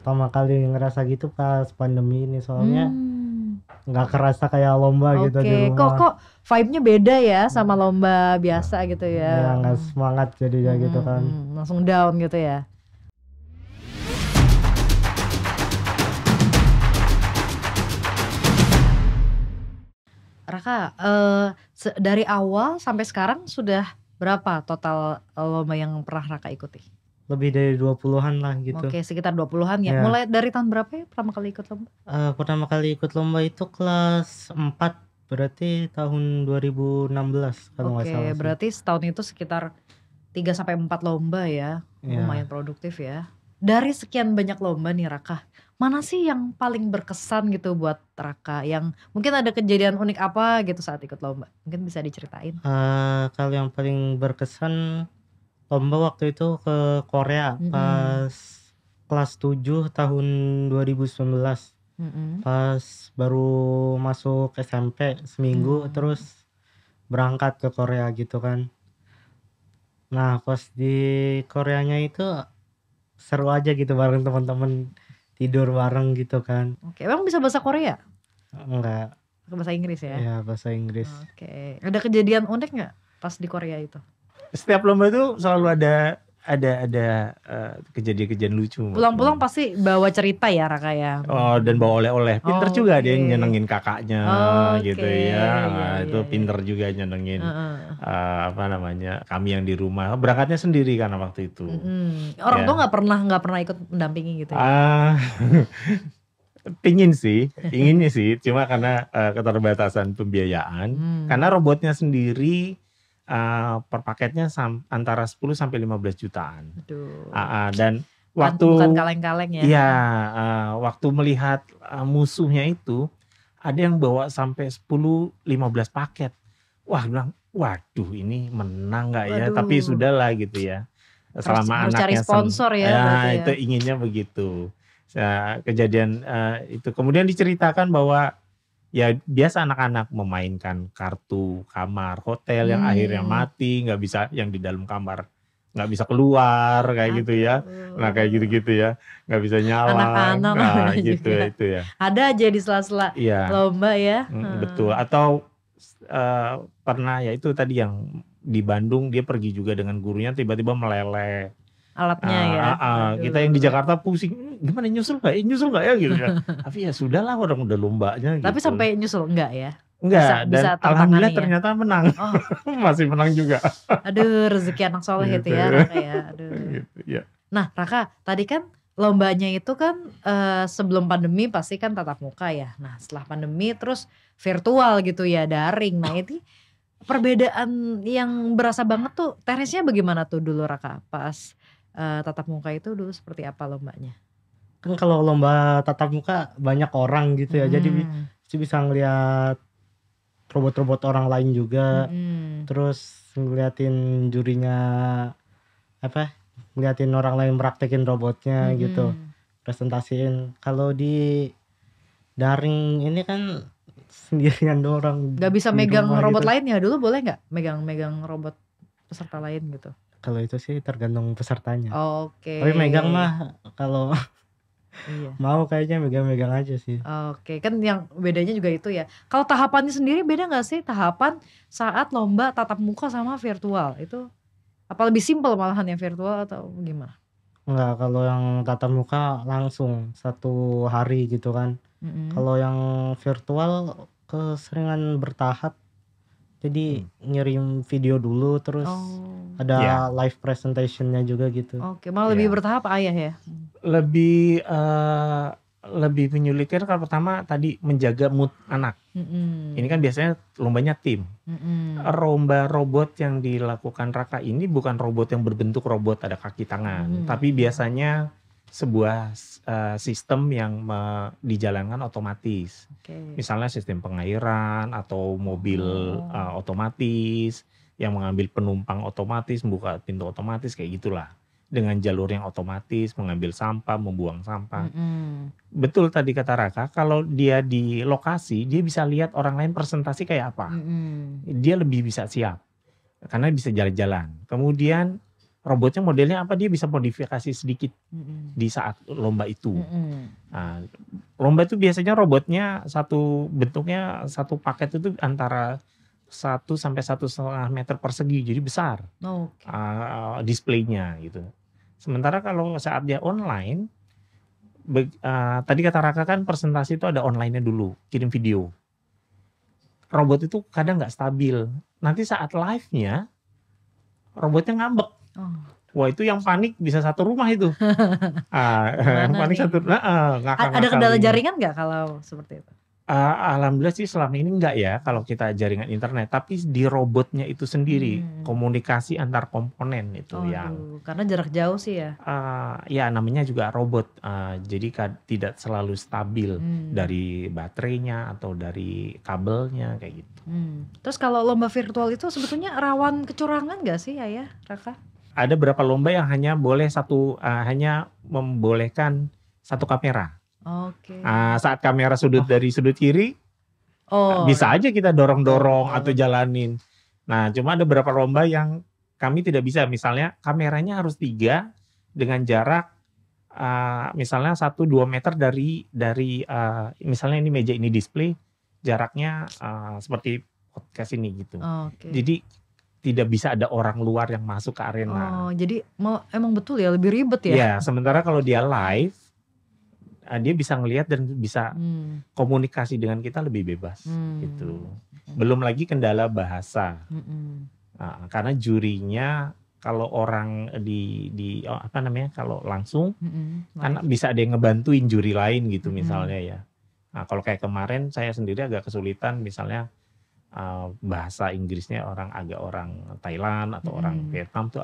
pertama kali ngerasa gitu pas pandemi ini, soalnya Hmm. nggak kerasa kayak lomba gitu di Oke, kok rumah. kok vibe-nya beda ya sama lomba biasa gitu Ya ya. nggak semangat jadinya gitu kan. Langsung down gitu ya. Raka, dari awal sampai sekarang sudah berapa total lomba yang pernah Raka ikuti? Lebih dari 20-an lah gitu. Oke, sekitar 20-an ya. Ya. Mulai dari tahun berapa ya pertama kali ikut lomba? Pertama kali ikut lomba itu kelas 4, berarti tahun 2016 kalau nggak Oke, salah sih. berarti setahun itu sekitar 3 sampai 4 lomba ya. Ya. Lumayan produktif ya. Dari sekian banyak lomba nih Raka, mana sih yang paling berkesan gitu buat Raka? Yang mungkin ada kejadian unik apa gitu saat ikut lomba? Mungkin bisa diceritain. Kalau yang paling berkesan lomba waktu itu ke Korea pas kelas 7 tahun 2019. Pas baru masuk SMP seminggu terus berangkat ke Korea gitu kan. Nah pas di Koreanya itu seru aja gitu bareng teman-teman, tidur bareng gitu kan. Oke, emang bisa bahasa Korea? Enggak, Bahasa Inggris ya? ya bahasa Inggris. Oke, ada kejadian unik nggak pas di Korea itu? Setiap lomba itu selalu ada kejadian-kejadian lucu. Pulang-pulang pasti bawa cerita ya Raka ya. Oh, dan bawa oleh-oleh. Pinter juga dia Oke. nyenengin kakaknya gitu Oke, ya. iya, Itu iya. pinter juga nyenengin kami yang di rumah. Berangkatnya sendiri karena waktu itu. Orang Ya. tua nggak pernah ikut mendampingi gitu ya? Inginnya sih, cuma karena keterbatasan pembiayaan. Karena robotnya sendiri per paketnya antara 10 sampai 15 jutaan. Aduh. Dan Kan waktu bukan kaleng-kaleng ya. Iya, waktu melihat musuhnya itu ada yang bawa sampai 10-15 paket. Wah, bilang, waduh ini menang nggak ya? Waduh. Tapi sudahlah gitu ya. Selama Harus cari anaknya sponsor ya berarti ya. itu inginnya begitu. Kejadian itu kemudian diceritakan bahwa ya biasa anak-anak memainkan kartu kamar hotel yang akhirnya mati, nggak bisa, yang di dalam kamar nggak bisa keluar kayak gitu ya. Nah kayak gitu-gitu ya, nggak bisa nyala. Anak-anak gitu juga. itu ya. Ada aja di sela-sela lomba ya. Betul. Atau pernah ya itu tadi yang di Bandung, dia pergi juga dengan gurunya, tiba-tiba meleleh alatnya ya. Kita yang di Jakarta pusing, gimana nyusul nggak ya gitu ya. Tapi ya sudahlah, orang udah lombanya gitu. Tapi sampai nyusul enggak ya? Enggak, bisa dan alhamdulillah ya? ternyata menang. Masih menang juga. Aduh, rezeki anak soleh itu ya Raka ya. Aduh. Gitu, ya. Nah Raka, tadi kan lombanya itu kan sebelum pandemi pasti kan tatap muka ya. Nah setelah pandemi terus virtual gitu ya, daring. Nah ini perbedaan yang berasa banget tuh teknisnya bagaimana tuh dulu Raka pas tatap muka itu dulu seperti apa lombanya? Kan kalau lomba tatap muka banyak orang gitu ya, jadi bisa ngeliat robot-robot orang lain juga. Terus ngeliatin jurinya ngeliatin orang lain praktekin robotnya gitu, presentasiin. Kalau di daring ini kan sendirian doang. Gak bisa megang robot gitu. Lain ya dulu, boleh nggak megang robot peserta lain gitu? Kalau itu sih tergantung pesertanya. Oke. Tapi megang mah kalau mau kayaknya megang-megang aja sih. Oke, kan yang bedanya juga itu ya. Kalau tahapannya sendiri beda nggak sih tahapan saat lomba tatap muka sama virtual itu? Apa lebih simpel malahan yang virtual atau gimana? Enggak, kalau yang tatap muka langsung 1 hari gitu kan. Kalau yang virtual keseringan bertahap. Jadi ngirim video dulu terus ada live presentationnya juga gitu. Oke, malah lebih bertahap ayah ya? Lebih menyulitkan kalau pertama tadi menjaga mood anak. Ini kan biasanya lombanya tim. Lomba robot yang dilakukan Raka ini bukan robot yang berbentuk robot ada kaki tangan, tapi biasanya sebuah sistem yang dijalankan otomatis. Misalnya sistem pengairan atau mobil otomatis yang mengambil penumpang otomatis, membuka pintu otomatis kayak gitulah. Dengan jalur yang otomatis, mengambil sampah, membuang sampah. Betul tadi kata Raka, kalau dia di lokasi, dia bisa lihat orang lain presentasi kayak apa. Dia lebih bisa siap, karena bisa jalan-jalan. Kemudian robotnya modelnya apa, dia bisa modifikasi sedikit di saat lomba itu. Nah, lomba itu biasanya robotnya bentuknya satu paket itu antara 1 sampai 1,5 meter persegi, jadi besar displaynya gitu. Sementara kalau saat dia online, tadi kata Raka kan presentasi itu ada online-nya dulu, kirim video. Robot itu kadang nggak stabil. Nanti saat live-nya, robotnya ngambek. Wah, itu yang panik bisa satu rumah itu. Yang panik satu, ada kendala jaringan nggak kalau seperti itu? Alhamdulillah sih selama ini enggak ya kalau kita jaringan internet, tapi di robotnya itu sendiri komunikasi antar komponen itu karena jarak jauh sih ya. Ya namanya juga robot, jadi tidak selalu stabil dari baterainya atau dari kabelnya kayak gitu. Terus kalau lomba virtual itu sebetulnya rawan kecurangan nggak sih Ayah, Raka? Ada beberapa lomba yang hanya boleh hanya membolehkan satu kamera. Saat kamera dari sudut kiri, bisa aja kita dorong-dorong atau jalanin. Nah, cuma ada beberapa lomba yang kami tidak bisa. Misalnya kameranya harus 3 dengan jarak misalnya 1-2 meter dari misalnya ini meja ini display, jaraknya seperti podcast ini gitu. Jadi tidak bisa ada orang luar yang masuk ke arena. Jadi emang betul ya, lebih ribet ya? Ya, sementara kalau dia live, dia bisa ngelihat dan bisa komunikasi dengan kita lebih bebas gitu. Belum lagi kendala bahasa. Karena jurinya kalau orang kalau langsung kan bisa ada yang ngebantuin juri lain gitu misalnya ya. Nah, kalau kayak kemarin saya sendiri agak kesulitan misalnya bahasa Inggrisnya orang Thailand atau orang Vietnam tuh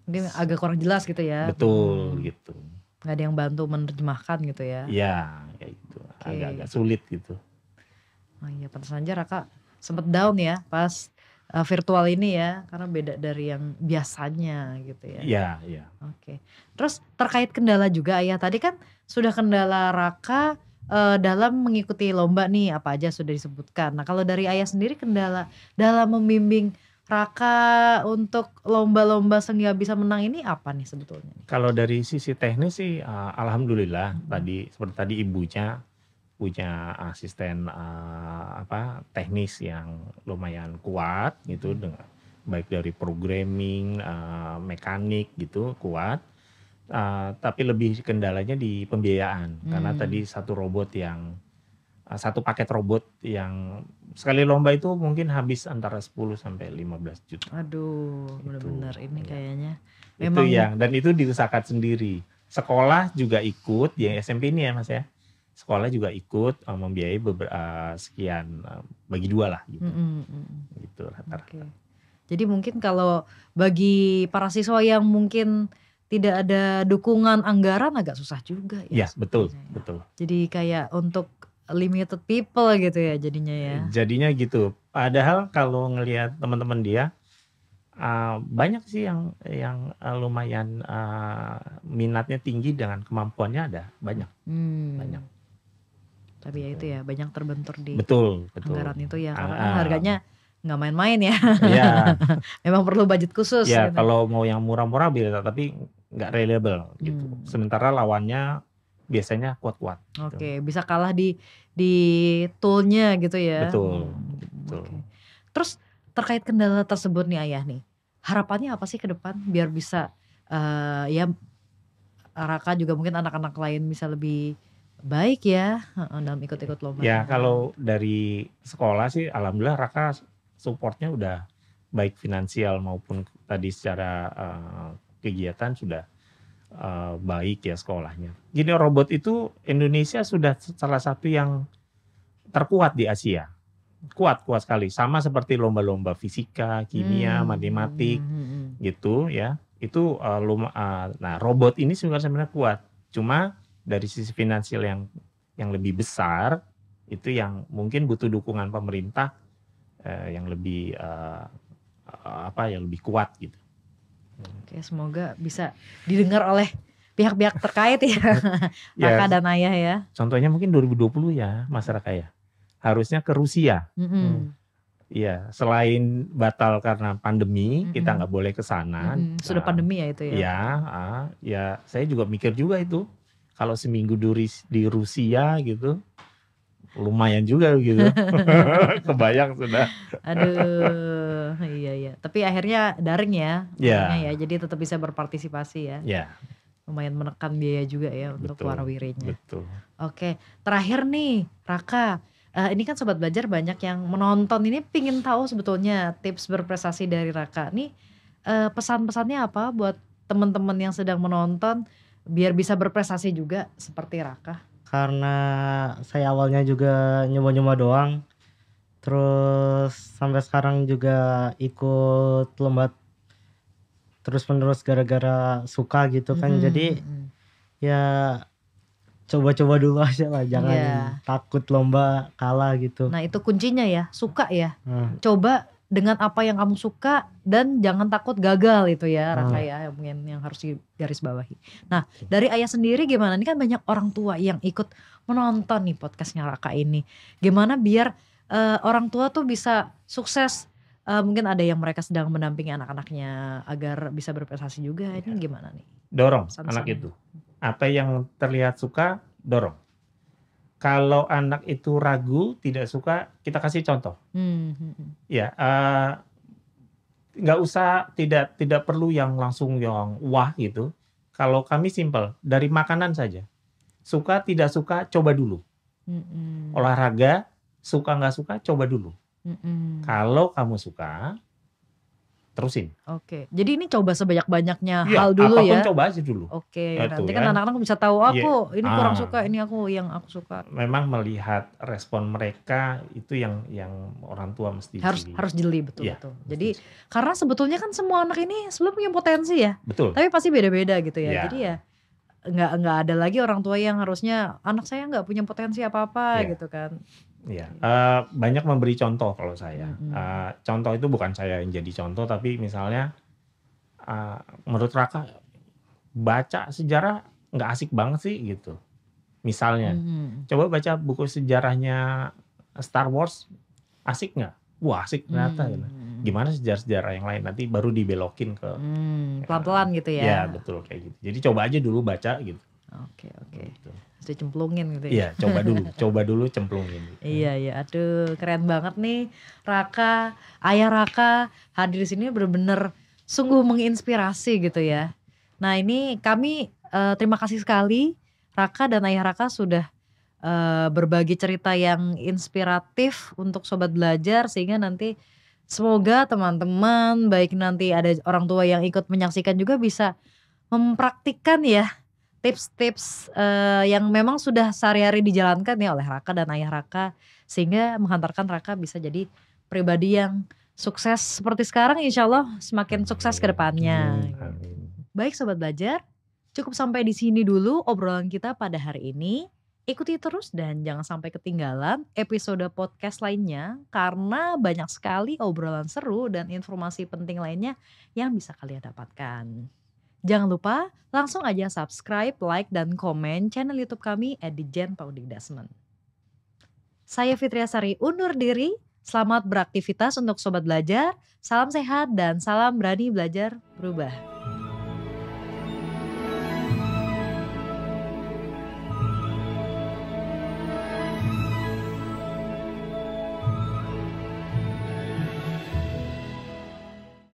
mungkin agak kurang jelas gitu ya. Betul gitu. Nggak ada yang bantu menerjemahkan gitu ya? Iya, kayak gitu. Agak sulit gitu. Oh iya, pantesan aja Raka sempet down ya pas virtual ini ya, karena beda dari yang biasanya gitu ya. Iya. Terus terkait kendala juga Ayah, tadi kan sudah kendala Raka dalam mengikuti lomba nih, apa aja sudah disebutkan. Nah kalau dari Ayah sendiri kendala dalam membimbing Raka untuk lomba-lomba sehingga bisa menang ini apa nih sebetulnya? Kalau dari sisi teknis sih alhamdulillah seperti tadi ibunya punya asisten teknis yang lumayan kuat gitu, dengan baik dari programming, mekanik gitu kuat. Tapi lebih kendalanya di pembiayaan karena tadi satu paket robot yang sekali lomba itu mungkin habis antara 10 sampai 15 juta. Aduh, benar-benar ini kayaknya. Itu dan itu diusahakan sendiri. Sekolah juga ikut, yang SMP ini ya Mas ya. Sekolah juga ikut membiayai sekian, bagi 2 lah gitu. Gitu rata-rata. Jadi mungkin kalau bagi para siswa yang mungkin tidak ada dukungan anggaran agak susah juga ya. Iya, betul. Jadi kayak untuk limited people gitu ya jadinya ya. Jadinya gitu. Padahal kalau ngelihat teman-teman dia banyak sih yang lumayan minatnya tinggi dengan kemampuannya ada banyak. Banyak. Tapi ya itu ya banyak terbentur di betul. anggaran itu ya karena kan harganya nggak main-main ya. Iya. Memang perlu budget khusus. Ya gitu. kalau mau yang murah-murah bisa tapi nggak reliable gitu. Sementara lawannya biasanya kuat-kuat. Bisa kalah di toolnya gitu ya. Betul. Terus terkait kendala tersebut nih Ayah nih, harapannya apa sih ke depan biar bisa ya Raka juga mungkin anak-anak lain bisa lebih baik ya dalam ikut-ikut lomba. Ya kalau dari sekolah sih alhamdulillah Raka supportnya udah baik finansial maupun tadi secara kegiatan sudah baik ya sekolahnya. Gini, robot itu Indonesia sudah salah satu yang terkuat di Asia. Kuat sekali. Sama seperti lomba-lomba fisika, kimia, matematik gitu ya. Itu nah robot ini sebenarnya kuat. Cuma dari sisi finansial yang lebih besar itu yang mungkin butuh dukungan pemerintah yang lebih yang lebih kuat gitu. Oke, semoga bisa didengar oleh pihak-pihak terkait ya, Raka dan Ayah ya. Contohnya mungkin 2020 ya masyarakat ya, harusnya ke Rusia. Iya, selain batal karena pandemi, kita nggak boleh ke sana. Sudah pandemi ya itu ya? Iya, ya saya juga mikir juga itu. Kalau seminggu di Rusia gitu, lumayan juga gitu. Kebayang sudah. Aduh, iya. Tapi akhirnya daring ya, Ya. jadi tetap bisa berpartisipasi ya. Ya. Lumayan menekan biaya juga ya untuk warawirinya. Betul. Oke, terakhir nih Raka. Ini kan Sobat Belajar banyak yang menonton ini pingin tahu sebetulnya tips berprestasi dari Raka. Nih pesan-pesannya apa buat teman-teman yang sedang menonton biar bisa berprestasi juga seperti Raka? Karena saya awalnya juga nyoba-nyoba doang. Terus sampai sekarang juga ikut lomba terus-menerus gara-gara suka gitu kan. Jadi ya coba-coba dulu aja lah, jangan takut lomba kalah gitu. Nah itu kuncinya ya, suka ya. Coba dengan apa yang kamu suka dan jangan takut gagal itu ya Raka ya, mungkin yang harus digarisbawahi. Nah dari ayah sendiri gimana? Ini kan banyak orang tua yang ikut menonton nih podcastnya Raka ini. Gimana biar orang tua tuh bisa sukses, mungkin ada yang mereka sedang mendampingi anak-anaknya agar bisa berprestasi juga. Ini gimana nih? Dorong anak itu. Apa yang terlihat suka, dorong. Kalau anak itu ragu, tidak suka, kita kasih contoh. Ya, nggak usah, tidak perlu yang langsung yang wah gitu. Kalau kami simple, dari makanan saja. Suka tidak suka, coba dulu. Olahraga, suka nggak suka, coba dulu. Kalau kamu suka, terusin. Oke, jadi ini coba sebanyak-banyaknya hal dulu ya. Apapun coba aja dulu. Oke, nanti kan anak-anak bisa tahu aku ini kurang suka, ini aku yang aku suka. Memang melihat respon mereka itu yang orang tua mesti harus jeli betul. Jadi karena sebetulnya kan semua anak ini sebelum punya potensi ya. Betul. Tapi pasti beda-beda gitu ya. Jadi ya nggak ada lagi orang tua yang harusnya anak saya nggak punya potensi apa-apa gitu kan. Iya, banyak memberi contoh kalau saya. Contoh itu bukan saya yang jadi contoh, tapi misalnya menurut Raka baca sejarah nggak asik banget sih gitu. Misalnya, coba baca buku sejarahnya Star Wars, asik nggak? Wah asik ternyata. Gimana sejarah-sejarah yang lain nanti baru dibelokin ke pelan-pelan gitu ya. Iya betul kayak gitu. Jadi coba aja dulu baca gitu. Oke. Gitu. Dicemplungin gitu ya. Iya, coba dulu cemplungin. Gitu. Iya, aduh keren banget nih Raka, ayah Raka hadir di sini benar-benar sungguh menginspirasi gitu ya. Nah ini kami terima kasih sekali Raka dan ayah Raka sudah berbagi cerita yang inspiratif untuk Sobat Belajar sehingga nanti semoga teman-teman baik nanti ada orang tua yang ikut menyaksikan juga bisa mempraktikkan ya tips-tips yang memang sudah sehari-hari dijalankan ya oleh Raka dan ayah Raka sehingga menghantarkan Raka bisa jadi pribadi yang sukses seperti sekarang, insya Allah semakin sukses ke depannya. Baik Sobat Belajar, cukup sampai di sini dulu obrolan kita pada hari ini. Ikuti terus dan jangan sampai ketinggalan episode podcast lainnya karena banyak sekali obrolan seru dan informasi penting lainnya yang bisa kalian dapatkan. Jangan lupa langsung aja subscribe, like, dan komen channel YouTube kami @dijenpaudikdasmen. Saya Fitriasari undur diri. Selamat beraktivitas untuk Sobat Belajar. Salam sehat dan salam berani belajar berubah.